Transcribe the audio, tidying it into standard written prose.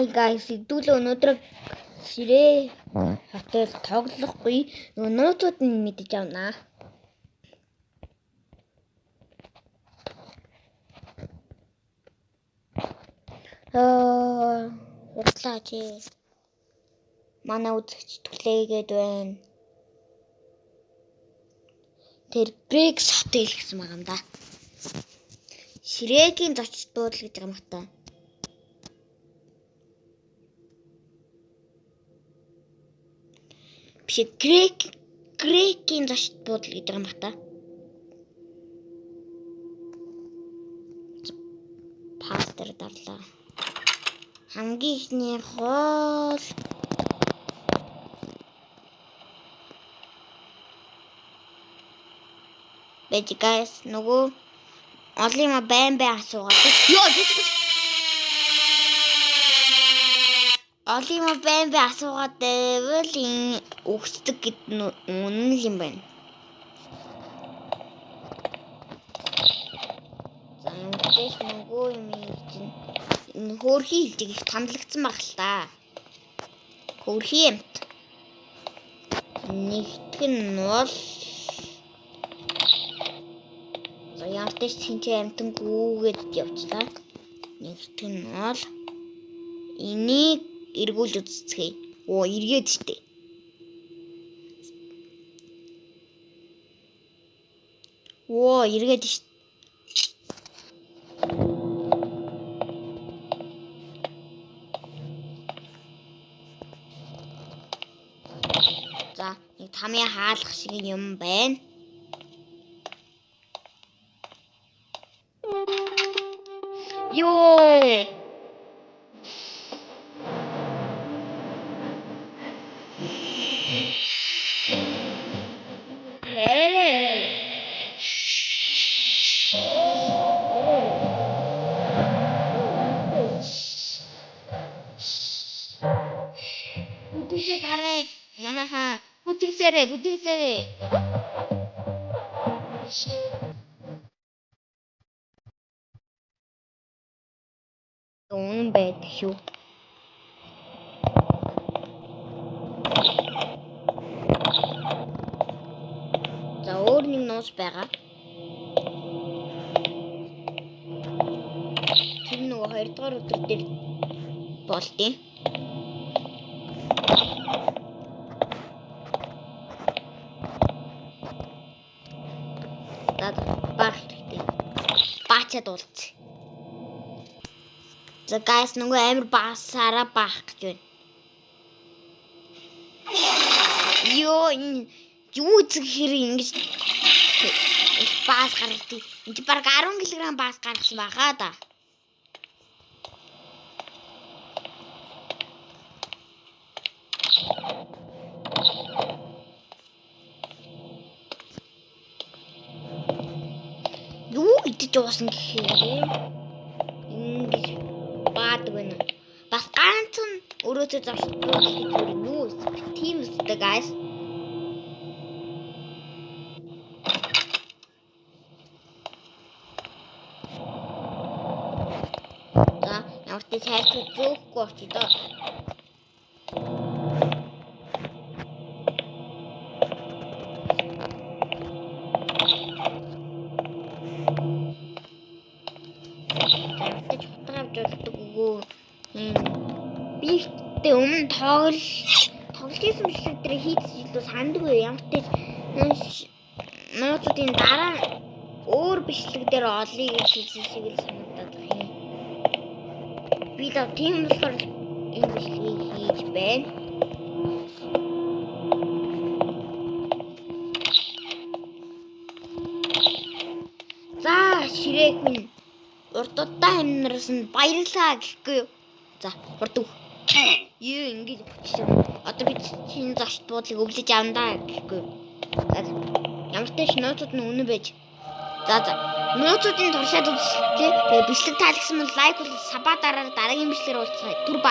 Hi guys, хэдүүлээ өнөөдөр ширээ хотел тоглохгүй нууцуд нь мэдэж авнаа. Углаач. Манай үзэгч түлээгээд байна. Тэр Briggs хотел гэсэн байгаа юм да. Ширээгийн зочд буудал гэж байгаа юм хта. Биш Грекийн зочд буудал гэж байгаа юм хта. Пастер дарлаа. Хамгийн ихний хоол Бэж guys нөгөө олима байн асуугаад. Олима байн асуугаад байвал өгсдөг гэдэг нь үнэн юм байна. За энэ нөгөө юм чинь энэ хөөрхий хэлжиг их томлогдсон баг л та. Хөөрхий юмт. Нэгтгэн нь бол Ямарч шинж амтангүйгээд явчлаа. Нэгтгэн нь бол энийг эргүүлж үзцгээе. Оо эргээд штэ. Оо эргээд штэ. За нэг тамийн хаалх шиг юм байна. Ёо. Үдээсээ гараа. Янаха. Үдээсээ. Үнэн байдаг шүү. За өөр нэг нууц байгаа. Тэр нөгөө 2 дугаар өдөр дээр болдیں۔ За баачаад уулз. За guys нөгөө амир баасаараа баах гэж байна. Юу зүг хэрэг ингэж баас гаргав. Энд баг 10 кг баас гаргасан байхаа да. Юу идэж уусан гэхээр ингэж баадаг байна. Бас ганцхан өрөөсөө зогсдгоо гэхээр юу тийм үстэй guys. За ямар ч хайртай зөөхгүй очи доо. Би өмнө тоглож исэн бичлэг дээр хийсэн жилдээ сандгүй ямар ч нууцуудын дараа өөр бичлэг дээр олъё гэж хийсэн шиг л санагдаад байна. Би л тийм болохоор энэ бичлэгийг хийж байна. За ширээг минь урдуудаа амнарсан баярлаа гэхгүй юу. За хурд. Юу ингэж одоо би чинь зочд буудлыг өвлөж авандаа гэхгүй. За ямар ч нууцуд нь үнэн байж. За нууцуудын туршаад үзлээ. Тэгээ бичлэг таалагдсан бол лайк бол сабаа дараагийн бичлэгээр уулзъя. Түр бай.